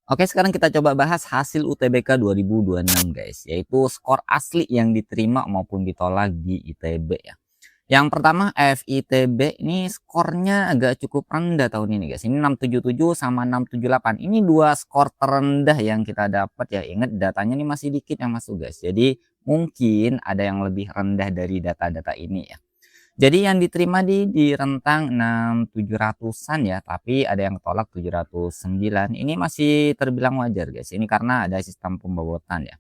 Oke, sekarang kita coba bahas hasil UTBK 2026 guys, yaitu skor asli yang diterima maupun ditolak di ITB ya. Yang pertama FITB ini skornya agak cukup rendah tahun ini guys. Ini 677 sama 678. Ini dua skor terendah yang kita dapat ya. Ingat datanya ini masih dikit yang masuk guys. Jadi mungkin ada yang lebih rendah dari data-data ini ya. Jadi yang diterima di rentang 6.700-an ya, tapi ada yang tolak 709. Ini masih terbilang wajar guys. Ini karena ada sistem pembobotan ya.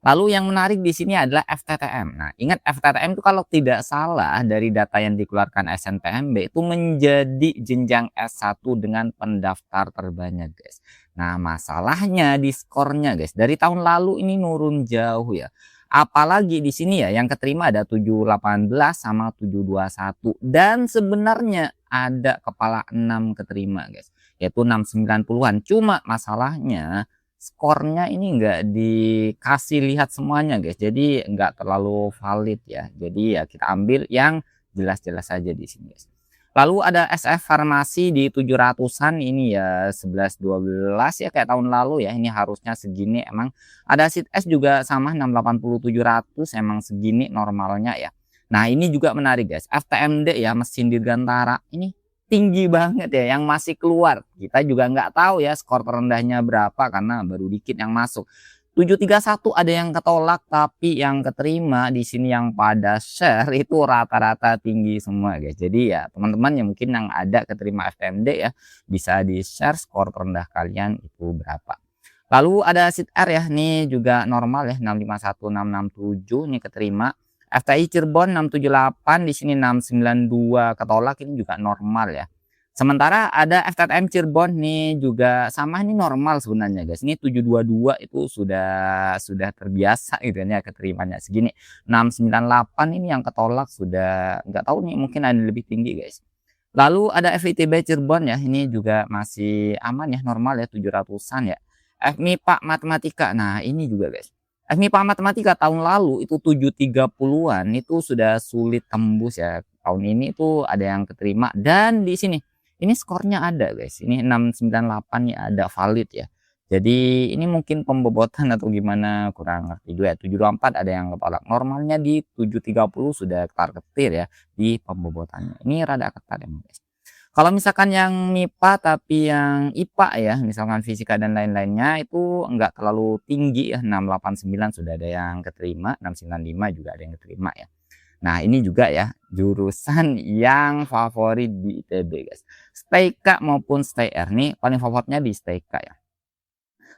Lalu yang menarik di sini adalah FTTM. Nah, ingat FTTM itu kalau tidak salah dari data yang dikeluarkan SNPMB itu menjadi jenjang S1 dengan pendaftar terbanyak guys. Nah, masalahnya di skornya guys. Dari tahun lalu ini nurun jauh ya. Apalagi di sini ya yang keterima ada 718 sama 721 dan sebenarnya ada kepala 6 keterima guys, yaitu 690-an. Cuma masalahnya skornya ini enggak dikasih lihat semuanya guys. Jadi enggak terlalu valid ya. Jadi ya kita ambil yang jelas-jelas saja di sini guys. Lalu ada SF Farmasi di 700-an ini ya 11 12 ya kayak tahun lalu ya. Ini harusnya segini emang. Ada SITS juga sama 680 700 emang segini normalnya ya. Nah, ini juga menarik guys. FTMD ya mesin dirgantara ini tinggi banget ya yang masih keluar. Kita juga nggak tahu ya skor terendahnya berapa karena baru dikit yang masuk. 731 ada yang ketolak tapi yang keterima di sini yang pada share itu rata-rata tinggi semua guys. Jadi ya teman-teman yang mungkin yang ada keterima FTMD ya bisa di share skor terendah kalian itu berapa. Lalu ada SIT-R ya, ini juga normal ya 651 667 ini keterima. FTI Cirebon 678 di sini 692 ketolak ini juga normal ya. Sementara ada FTTM Cirebon nih juga sama ini normal sebenarnya guys. Ini 722 itu sudah terbiasa gitu ya keterimanya segini. 698 ini yang ketolak sudah nggak tahu nih mungkin ada lebih tinggi guys. Lalu ada FITB Cirebon ya, ini juga masih aman ya normal ya 700-an ya. FMIPA Matematika. Nah, ini juga guys. FMIPA Matematika tahun lalu itu 730-an itu sudah sulit tembus ya. Tahun ini itu ada yang keterima dan di sini ini skornya ada guys. Ini 698 nya ada valid ya. Jadi ini mungkin pembobotan atau gimana kurang ngerti juga ya. 724 ada yang ketolak. Normalnya di 730 sudah ketar-ketir ya di pembobotannya. Ini rada ketat emang guys. Kalau misalkan yang MIPA tapi yang IPA ya, misalkan fisika dan lain-lainnya itu enggak terlalu tinggi ya, 689 sudah ada yang keterima, 695 juga ada yang keterima ya. Nah, ini juga ya jurusan yang favorit di ITB guys. STIK maupun STIR nih paling favoritnya di STIK ya.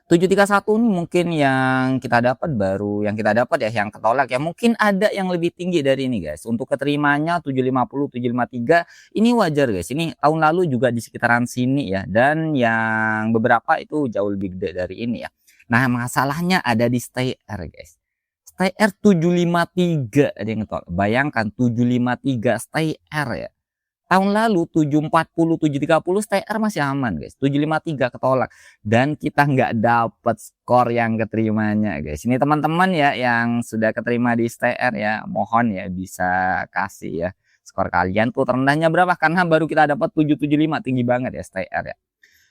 731 nih mungkin yang kita dapat baru yang kita dapat ya yang ketolak ya mungkin ada yang lebih tinggi dari ini guys. Untuk keterimanya 750 753 ini wajar guys. Ini tahun lalu juga di sekitaran sini ya dan yang beberapa itu jauh lebih gede dari ini ya. Nah, masalahnya ada di STIR guys. STIR 753 ada yang ketolak. Bayangkan 753 STIR ya. Tahun lalu 740 730 STR masih aman guys. 753 ketolak dan kita nggak dapat skor yang keterimanya guys. Ini teman-teman ya yang sudah keterima di STR ya, mohon ya bisa kasih ya skor kalian tuh terendahnya berapa karena baru kita dapat 775 tinggi banget ya STR ya.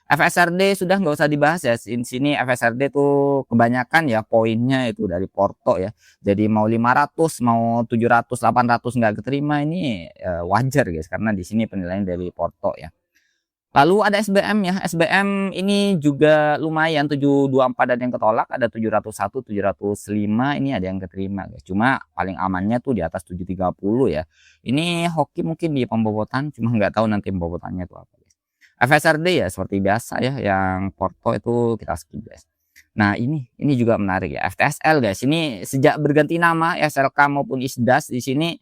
FSRD sudah nggak usah dibahas ya. Di sini FSRD tuh kebanyakan ya poinnya itu dari Porto ya. Jadi mau 500, mau 700, 800 nggak keterima ini wajar guys karena di sini penilaian dari Porto ya. Lalu ada SBM ya. SBM ini juga lumayan 724 ada yang ketolak, ada 701, 705 ini ada yang keterima guys. Cuma paling amannya tuh di atas 730 ya. Ini hoki mungkin di pembobotan cuma nggak tahu nanti pembobotannya tuh apa. FSRD ya seperti biasa ya yang Porto itu kita skip guys. Nah, ini juga menarik ya FTSL guys. Ini sejak berganti nama SLK maupun ISDAS di sini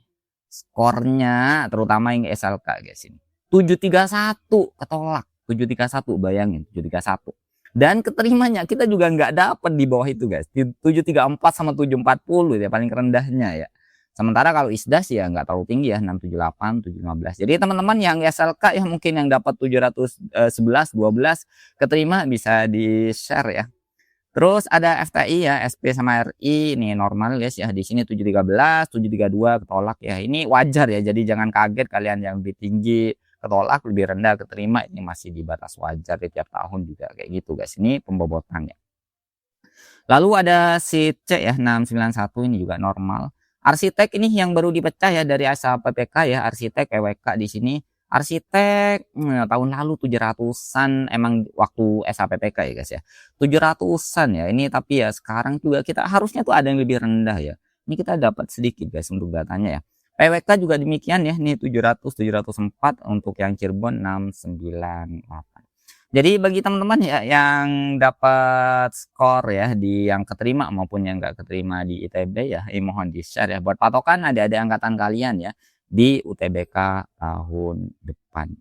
skornya terutama yang SLK guys ini 731 ketolak 731 bayangin 731 dan keterimanya kita juga nggak dapat di bawah itu guys 734 sama 740 ya paling rendahnya ya. Sementara kalau ISDAS ya nggak terlalu tinggi ya 678 715. Jadi teman-teman yang SLK ya mungkin yang dapat 711 12 keterima bisa di-share ya. Terus ada FTI ya, SP sama RI ini normal guys ya. Di sini 713, 732 ketolak ya. Ini wajar ya. Jadi jangan kaget kalian yang lebih tinggi ketolak, lebih rendah keterima, ini masih di batas wajar di tiap tahun juga kayak gitu guys. Ini pembobotan ya. Lalu ada si C ya 691 ini juga normal. Arsitek ini yang baru dipecah ya dari SHPPK ya, arsitek EWK di sini. Arsitek tahun lalu 700-an emang waktu SHPPK ya guys ya. 700-an ya. Ini tapi ya sekarang juga kita harusnya tuh ada yang lebih rendah ya. Ini kita dapat sedikit guys untuk datanya ya. PWK juga demikian ya. Ini 700, 704 untuk yang Cirebon 698. Jadi bagi teman-teman ya yang dapat skor ya di yang keterima maupun yang nggak keterima di ITB ya, mohon di-share ya buat patokan adik-adik angkatan kalian ya di UTBK tahun depan.